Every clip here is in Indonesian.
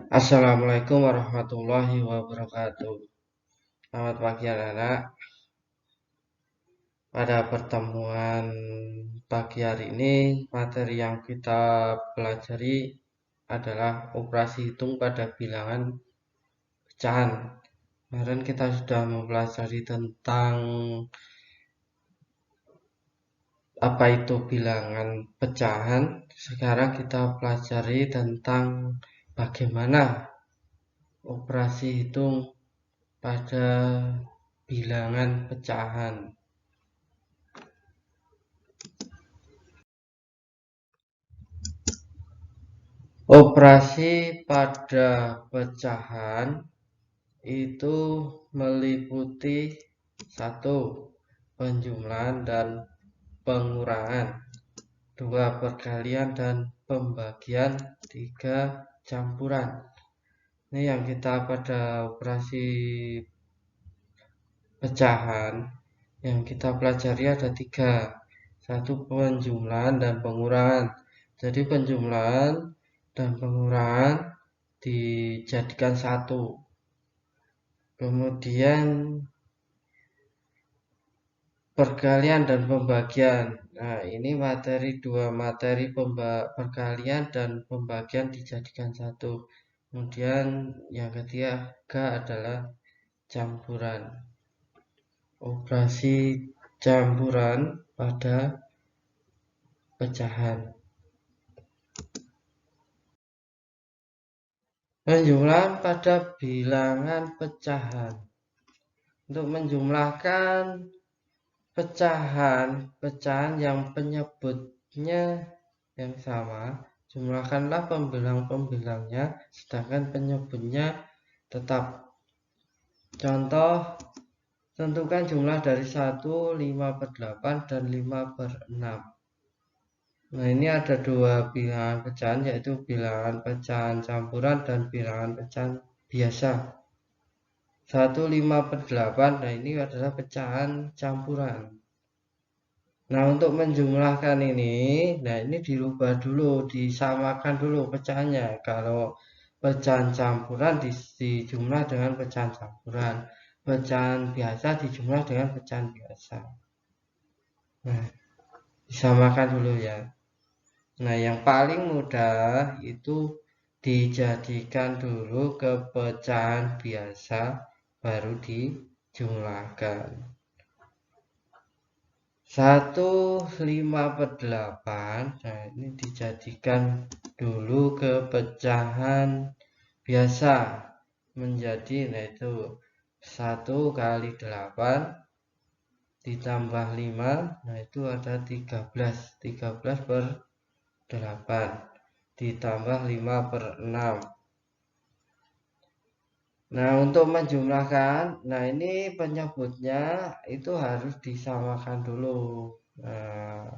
Assalamualaikum warahmatullahi wabarakatuh. Selamat pagi anak-anak. Pada pertemuan pagi hari ini, materi yang kita pelajari adalah operasi hitung pada bilangan pecahan. Kemarin kita sudah mempelajari tentang apa itu bilangan pecahan. Sekarang kita pelajari tentang bagaimana operasi hitung pada bilangan pecahan. Operasi pada pecahan itu meliputi satu, penjumlahan dan pengurangan, dua, perkalian dan pembagian, tiga, campuran. Ini yang kita pada operasi pecahan yang kita pelajari ada tiga. Satu, penjumlahan dan pengurangan. Jadi penjumlahan dan pengurangan dijadikan satu. Kemudian perkalian dan pembagian. Nah, ini dua materi perkalian dan pembagian dijadikan satu. Kemudian yang ketiga adalah campuran. Operasi campuran pada pecahan. Penjumlahan pada bilangan pecahan. Untuk menjumlahkan pecahan yang penyebutnya yang sama, jumlahkanlah pembilang-pembilangnya, sedangkan penyebutnya tetap. Contoh, tentukan jumlah dari 1, 5/8 dan 5/6. Nah, ini ada dua bilangan pecahan, yaitu bilangan pecahan campuran dan bilangan pecahan biasa. 1, 5/8, nah ini adalah pecahan campuran. Nah, untuk menjumlahkan ini, nah ini dirubah dulu, disamakan dulu pecahannya. Kalau pecahan campuran dijumlah dengan pecahan campuran, pecahan biasa dijumlah dengan pecahan biasa. Nah, disamakan dulu ya. Nah, yang paling mudah itu dijadikan dulu ke pecahan biasa, baru dijumlahkan. 1, 5/8. Nah, ini dijadikan dulu ke pecahan biasa menjadi, nah itu 1 kali 8 ditambah 5, nah itu ada 13. 13/8 ditambah 5/6. Nah, untuk menjumlahkan, nah ini penyebutnya itu harus disamakan dulu. Nah,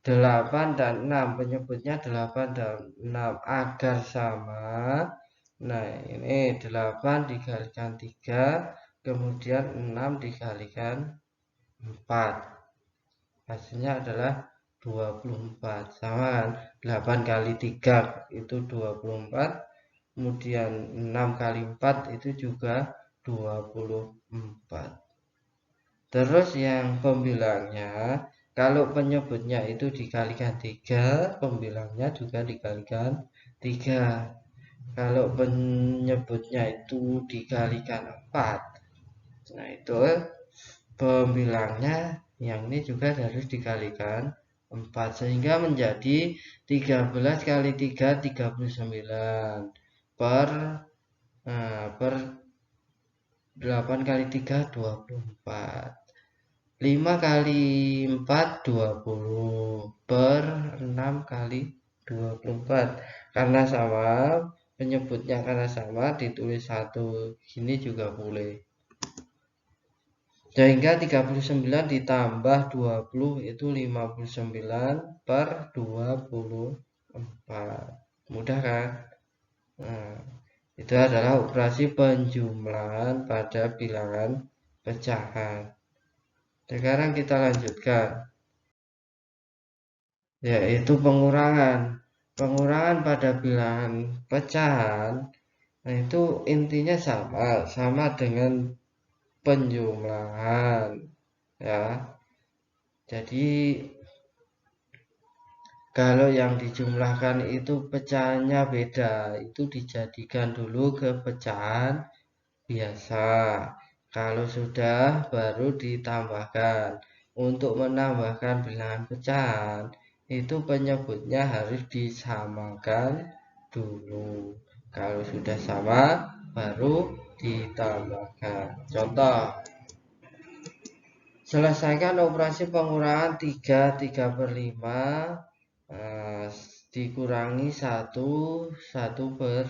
8 dan 6, penyebutnya 8 dan 6 agar sama. Nah, ini 8 dikalikan 3, kemudian 6 dikalikan 4. Hasilnya adalah 24. Sama kan? 8 kali 3 itu 24. Kemudian 6 kali 4 itu juga 24. Terus yang pembilangnya, kalau penyebutnya itu dikalikan 3, pembilangnya juga dikalikan 3. Kalau penyebutnya itu dikalikan 4, nah itu pembilangnya yang ini juga harus dikalikan 4, sehingga menjadi 13 kali 3, 39 per 8 kali 3, 24. 5 kali 4, 20 per 6 kali 24. Karena sama, penyebutnya karena sama, ditulis satu gini juga boleh. Sehingga 39 ditambah 20 itu 59 per 24. Mudah kan? Nah, itu adalah operasi penjumlahan pada bilangan pecahan. Sekarang kita lanjutkan, yaitu pengurangan. Pengurangan pada bilangan pecahan Nah, itu intinya sama dengan penjumlahan ya. Jadi kalau yang dijumlahkan itu pecahannya beda, itu dijadikan dulu ke pecahan biasa. Kalau sudah baru ditambahkan. Untuk menambahkan bilangan pecahan itu penyebutnya harus disamakan dulu. Kalau sudah sama baru ditambahkan. Contoh, selesaikan operasi pengurangan 3/5 dikurangi 1/2.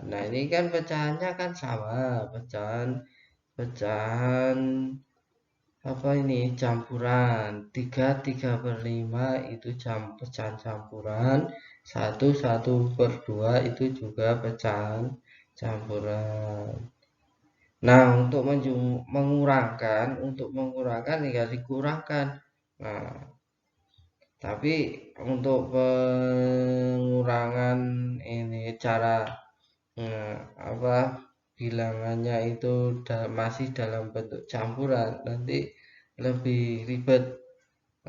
Nah, ini kan pecahannya kan sama, pecahan apa ini campuran. 3/5 itu pecahan campuran, 1/2 itu juga pecahan campuran. Nah, untuk mengurangkan tinggal dikurangkan. Nah, tapi untuk pengurangan ini cara apa bilangannya itu masih dalam bentuk campuran, nanti lebih ribet.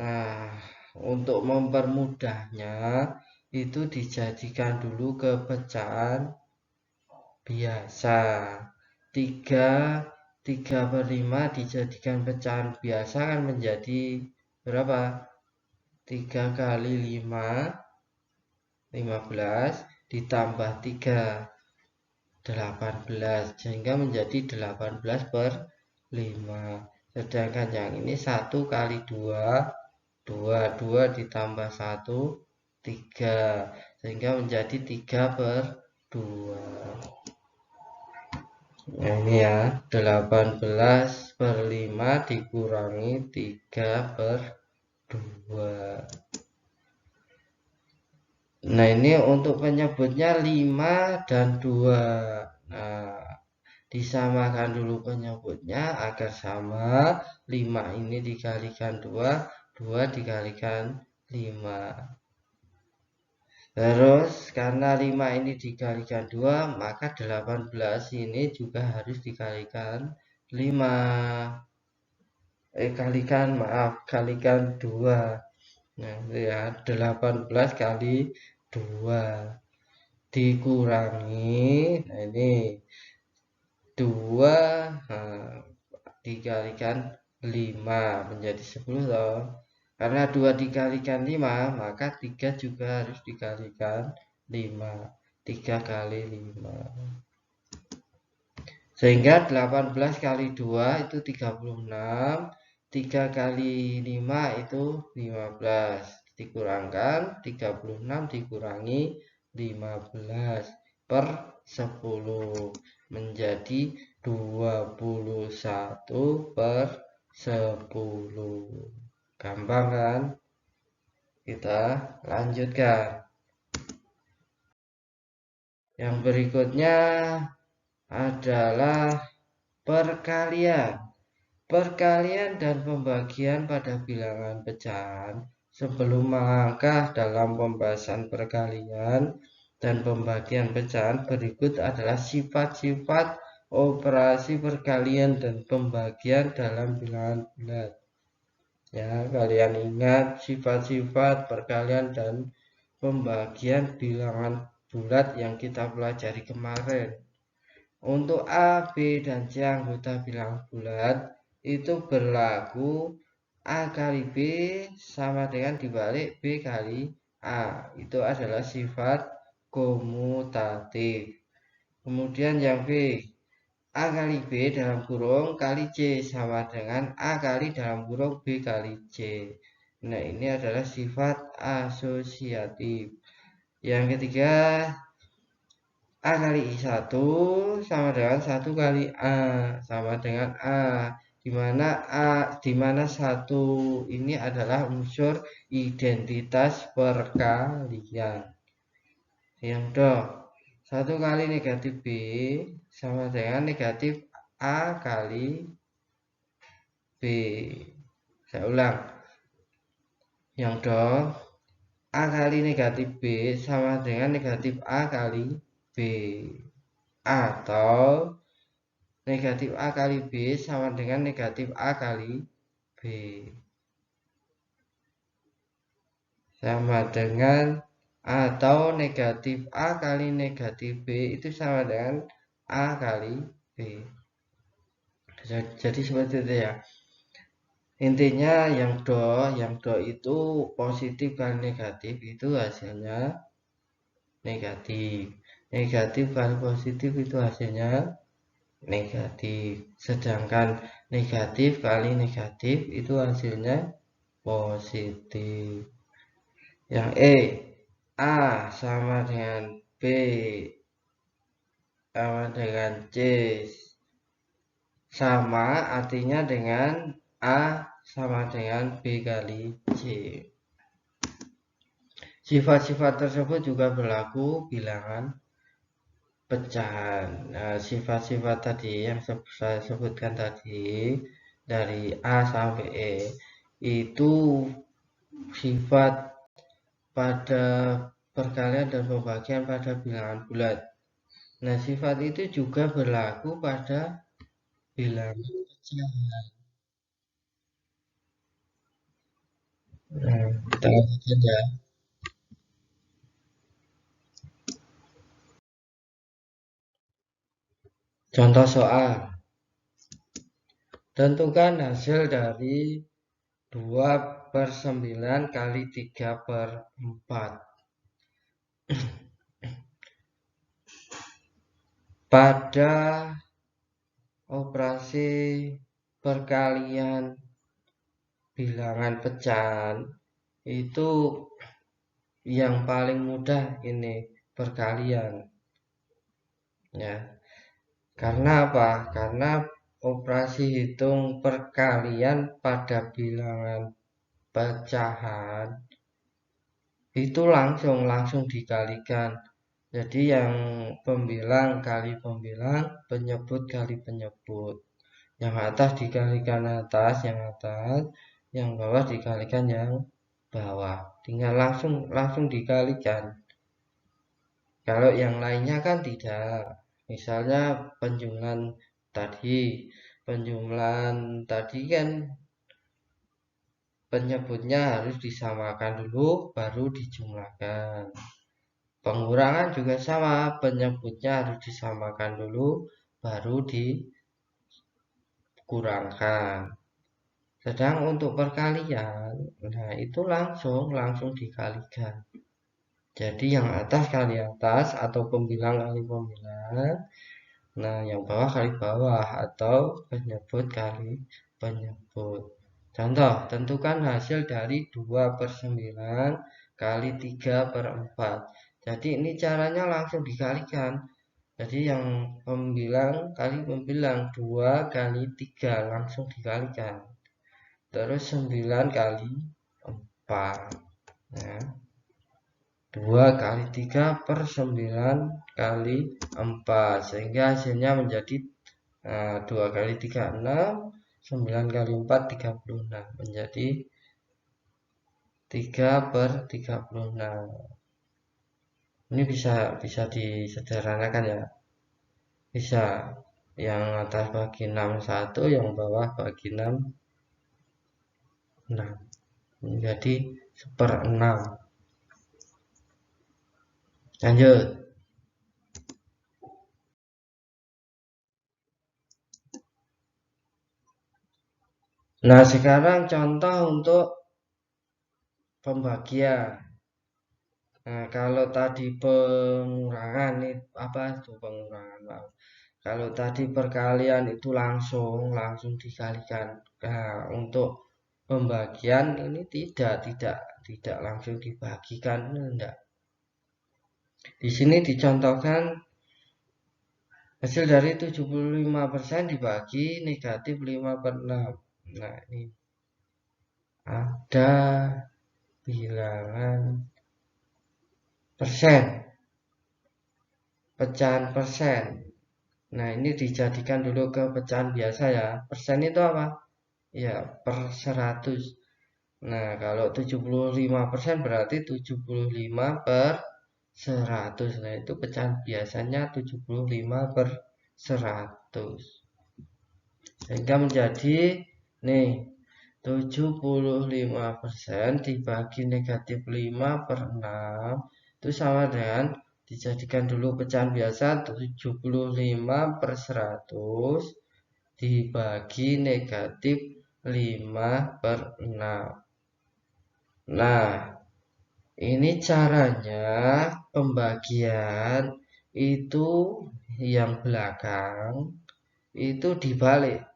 Nah, untuk mempermudahnya itu dijadikan dulu ke pecahan biasa. 3/5 dijadikan pecahan biasa kan menjadi berapa? 3 kali 5, 15 ditambah 3, 18, sehingga menjadi 18/5. Sedangkan yang ini 1 kali 2, 2 ditambah 1, 3, sehingga menjadi 3/2. Nah, ini ya, 18/5 dikurangi 3/2. Nah, ini untuk penyebutnya 5 dan 2. Nah, disamakan dulu penyebutnya agar sama. 5 ini dikalikan 2, 2 dikalikan 5. Terus karena 5 ini dikalikan 2, maka 18 ini juga harus dikalikan 5. Kalikan 2. Nah, ya 18 kali 2 dikurangi, nah ini 2 dikalikan 5 menjadi 10 toh. Karena 2 dikalikan 5, maka 3 juga harus dikalikan 5. 3 kali 5. Sehingga 18 kali 2 itu 36. 3 kali 5 itu 15. Dikurangkan 36 dikurangi 15/10 menjadi 21/10. Gampang kan? Kita lanjutkan. Yang berikutnya adalah perkalian. Perkalian dan pembagian pada bilangan pecahan. Sebelum melangkah dalam pembahasan perkalian dan pembagian pecahan, berikut adalah sifat-sifat operasi perkalian dan pembagian dalam bilangan bulat. Ya, kalian ingat sifat-sifat perkalian dan pembagian bilangan bulat yang kita pelajari kemarin. Untuk A, B, dan C anggota bilangan bulat itu berlaku A kali B sama dengan dibalik B kali A. Itu adalah sifat komutatif. Kemudian yang B, A kali B dalam kurung kali C sama dengan A kali dalam kurung B kali C. Nah, ini adalah sifat asosiatif. Yang ketiga, A kali I1 sama dengan 1 kali A sama dengan A, di mana 1 ini adalah unsur identitas perkalian. Yang dong, 1 kali negatif B sama dengan negatif A kali B. Saya ulang. Yang dong, A kali negatif B sama dengan negatif A kali B. atau negatif A kali B sama dengan negatif A kali B. Sama dengan atau negatif A kali negatif B itu sama dengan A kali B. Jadi seperti itu ya. Intinya yang do itu positif kali negatif itu hasilnya negatif. Negatif kali positif itu hasilnya negatif. Sedangkan negatif kali negatif itu hasilnya positif. Yang A sama dengan B sama dengan C sama artinya dengan A sama dengan B kali C. Sifat-sifat tersebut juga berlaku bilangan pecahan. Nah, sifat-sifat tadi yang saya sebutkan tadi dari A sampai E itu sifat pada perkalian dan pembagian pada bilangan bulat. Nah, sifat itu juga berlaku pada bilangan pecahan. Nah, kita lanjut saja. Contoh soal. Tentukan hasil dari 2/9 kali 3/4. Pada operasi perkalian bilangan pecahan itu yang paling mudah ini perkalian ya. Karena apa? Karena operasi hitung perkalian pada bilangan pecahan itu langsung dikalikan. Jadi yang pembilang kali pembilang, penyebut kali penyebut. Yang atas dikalikan atas, yang bawah dikalikan yang bawah. Tinggal langsung dikalikan. Kalau yang lainnya kan tidak. Misalnya penjumlahan tadi kan penyebutnya harus disamakan dulu baru dijumlahkan. Pengurangan juga sama, penyebutnya harus disamakan dulu baru dikurangkan. Sedang untuk perkalian, nah itu langsung dikalikan. Jadi yang atas kali atas atau pembilang kali pembilang. Nah, yang bawah kali bawah atau penyebut kali penyebut. Contoh, tentukan hasil dari 2/9 kali 3/4. Jadi ini caranya langsung dikalikan. Jadi yang pembilang kali pembilang 2 kali 3 langsung dikalikan. Terus 9 kali 4. Ya. 2 kali 3/9 kali 4 sehingga hasilnya menjadi 2 kali 3 6, 9 kali 4 36 menjadi 3/36. Ini bisa disederhanakan ya. Bisa yang atas bagi 6 1, yang bawah bagi 6 6 menjadi 1/6. Lanjut. Nah, sekarang contoh untuk pembagian. Nah, kalau tadi pengurangan nih apa itu pengurangan? Kalau tadi perkalian itu langsung dikalikan. Nah, untuk pembagian ini tidak langsung dibagikan, enggak. Di sini dicontohkan hasil dari 75% dibagi negatif 5/6. Nah, ini ada bilangan persen, pecahan persen. Nah, ini dijadikan dulu ke pecahan biasa ya. Persen itu apa? Ya, per 100. Nah, kalau 75% berarti 75/100. 100. Nah, itu pecahan biasanya 75/100. Sehingga menjadi nih 75% dibagi negatif 5/6 itu sama dengan dijadikan dulu pecahan biasa 75/100 dibagi negatif 5/6. Nah, ini caranya pembagian itu yang belakang itu dibalik.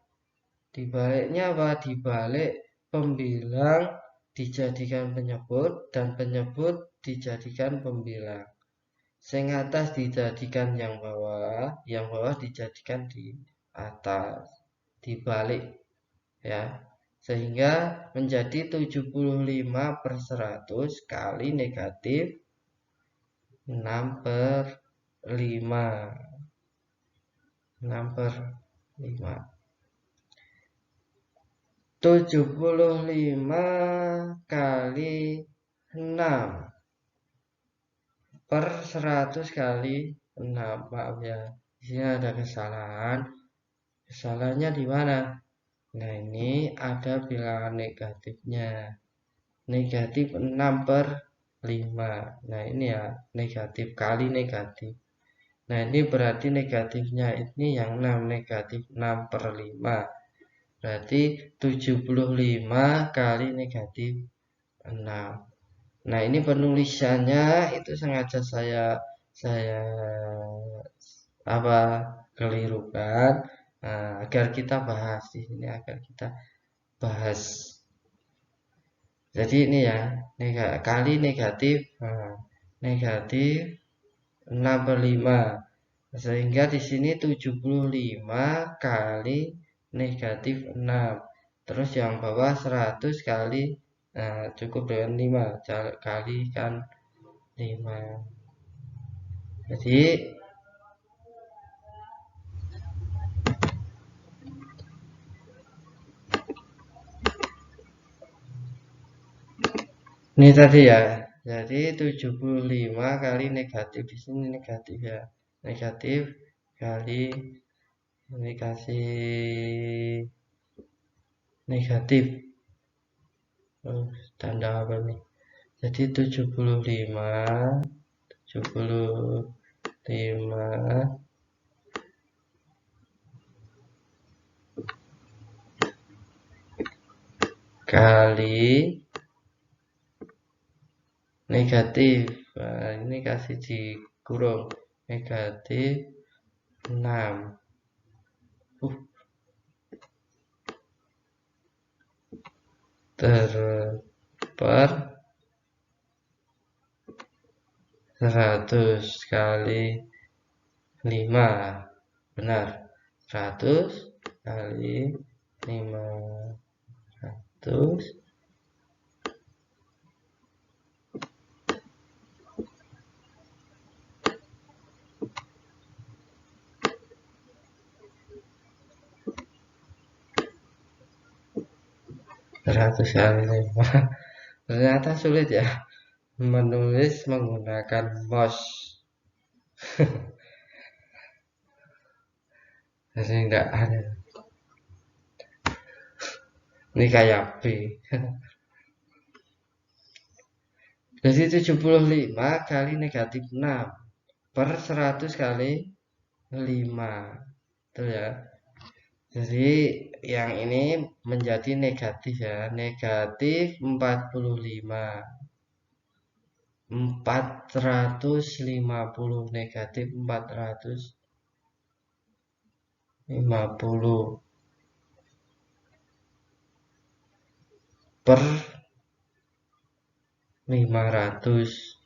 Dibaliknya apa? Dibalik pembilang dijadikan penyebut dan penyebut dijadikan pembilang. Yang atas dijadikan yang bawah dijadikan di atas. Dibalik ya. Sehingga menjadi 75/100 kali negatif 6/5. 6/5. 75 kali 6/100 kali 6. Maaf ya, di sini ada kesalahan. Kesalahannya di mana? Nah, ini ada bilangan negatifnya. Negatif 6/5. Nah, ini ya, negatif kali negatif. Nah, ini berarti negatifnya ini yang 6, negatif 6/5. Berarti 75 kali negatif 6. Nah, ini penulisannya itu sengaja saya kelirukan. Nah, agar kita bahas di sini, agar kita bahas. Jadi ini ya, kali negatif negatif 6/5. Sehingga di sini 75 kali negatif 6. Terus yang bawah 100 kali cukup dengan 5 kalikan 5. Jadi ini tadi ya. Jadi 75 kali negatif, di sini negatif ya. Negatif kali ini kasih negatif. Tanda apa nih? Jadi 75 kali negatif. Nah, ini kasih dikurung negatif 6 per 100 kali 5. Benar, 100 kali 500 100 kali 5. Ternyata sulit ya menulis menggunakan mouse. Jadi enggak ada. Ini kayak B. Jadi 75 kali negatif 6 per 100 kali 5. Betul ya. Jadi yang ini menjadi negatif ya. Negatif 45. 450 negatif 450 per 500.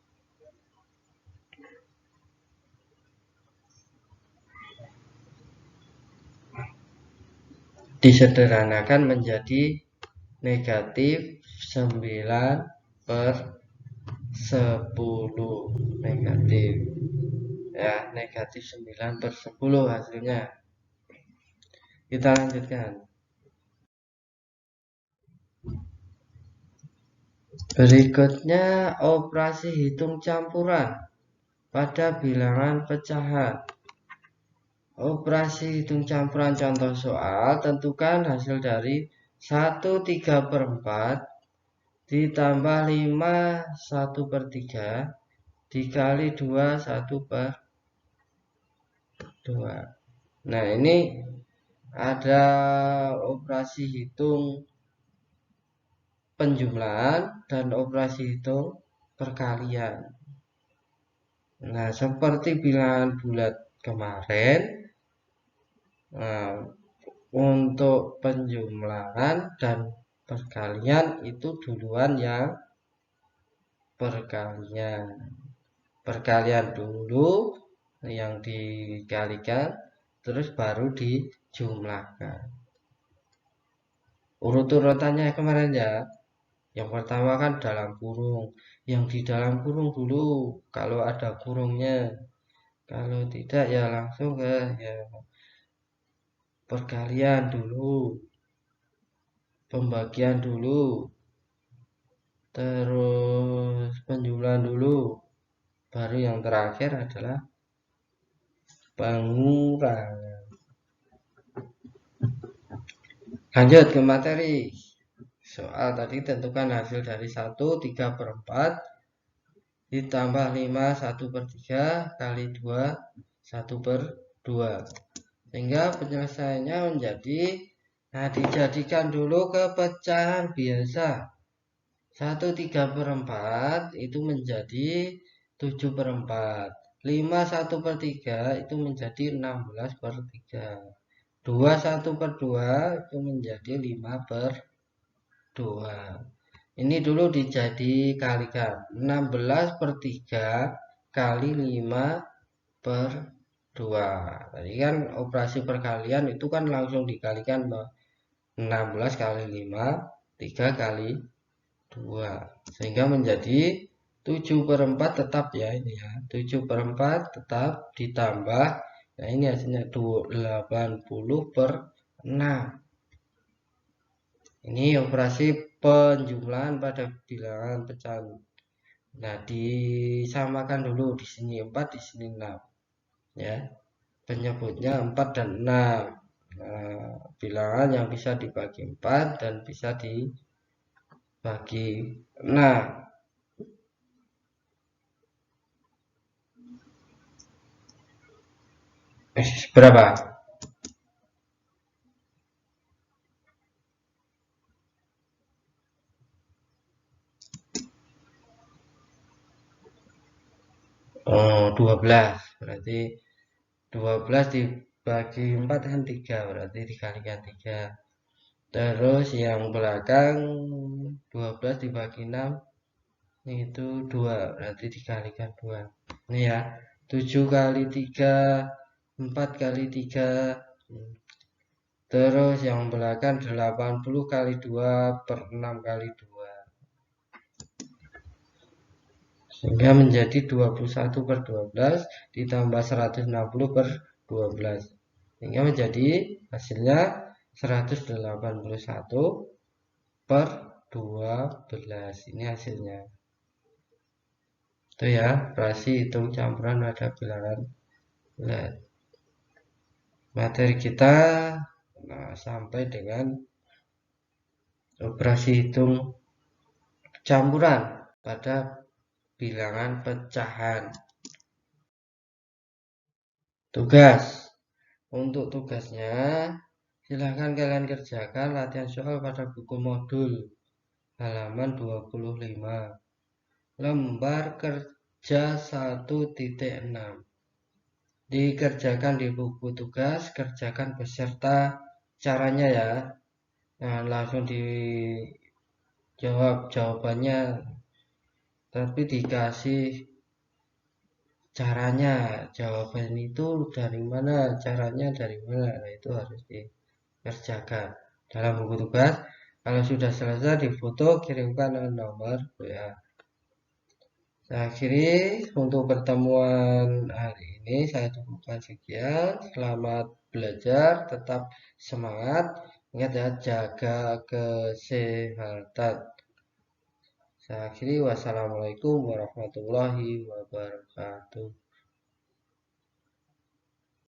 Disederhanakan menjadi negatif 9/10 negatif ya, negatif 9/10 hasilnya. Kita lanjutkan. Berikutnya operasi hitung campuran. pada bilangan pecahan. Operasi hitung campuran contoh soal, tentukan hasil dari 1/3/4 ditambah 5 1/3 dikali 2 1/2. Nah, ini ada operasi hitung penjumlahan dan operasi hitung perkalian. Nah, seperti bilangan bulat kemarin, nah, untuk penjumlahan dan perkalian itu duluan yang perkalian dulu yang dikalikan, terus baru dijumlahkan. Urut-urutannya kemarin ya. Yang pertama kan dalam kurung. Yang di dalam kurung dulu kalau ada kurungnya. Kalau tidak ya langsung ke ya perkalian dulu. Pembagian dulu. Terus penjumlahan dulu. Baru yang terakhir adalah pengurangan. Lanjut ke materi. Soal tadi tentukan hasil dari 1/3/4 ditambah 5 1/3 kali 2 1/2. Sehingga penyelesaiannya menjadi, nah, dijadikan dulu ke pecahan biasa. 1/3/4 itu menjadi 7/4. 5 1/3 itu menjadi 16/3. 2 1/2 itu menjadi 5/2. Ini dulu dijadikan 16/3 kali 5/2. Tadi kan operasi perkalian itu kan langsung dikalikan 16 kali 5, 3 kali 2. Sehingga menjadi 7/4 tetap ya ini ya. 7/4 tetap ditambah. Nah, ini hasilnya 80/6. Ini operasi penjumlahan pada bilangan pecahan. Nah, disamakan dulu di sini 4, di sini 6. Ya. Penyebutnya 4 dan 6. Nah, bilangan yang bisa dibagi 4 dan bisa dibagi 6. Berapa? Oh, 12. Berarti 12 dibagi 4 kan 3. Berarti dikalikan 3. Terus yang belakang 12 dibagi 6 itu 2. Berarti dikalikan 2. Ini ya. 7 kali 3, 4 kali 3. Terus yang belakang 80 kali 2 per 6 kali 2. Sehingga menjadi 21/12 ditambah 160/12. Sehingga menjadi hasilnya 181/12. Ini hasilnya. Itu ya, operasi hitung campuran pada bilangan bulat. Materi kita sampai dengan operasi hitung campuran pada bilangan pecahan. Tugas. Untuk tugasnya, silahkan kalian kerjakan latihan soal pada buku modul halaman 25. Lembar kerja 1.6. Dikerjakan di buku tugas, kerjakan beserta caranya ya. Nah, langsung dijawab jawabannya, tapi dikasih caranya. Jawaban itu dari mana, caranya dari mana. Nah, itu harus dikerjakan dalam buku tugas. Kalau sudah selesai difoto, kirimkan nomor WA. Saya akhiri untuk pertemuan hari ini, saya cukupkan sekian. Selamat belajar, tetap semangat. Ingat ya, jaga kesehatan. Saya akhiri, wassalamualaikum warahmatullahi wabarakatuh.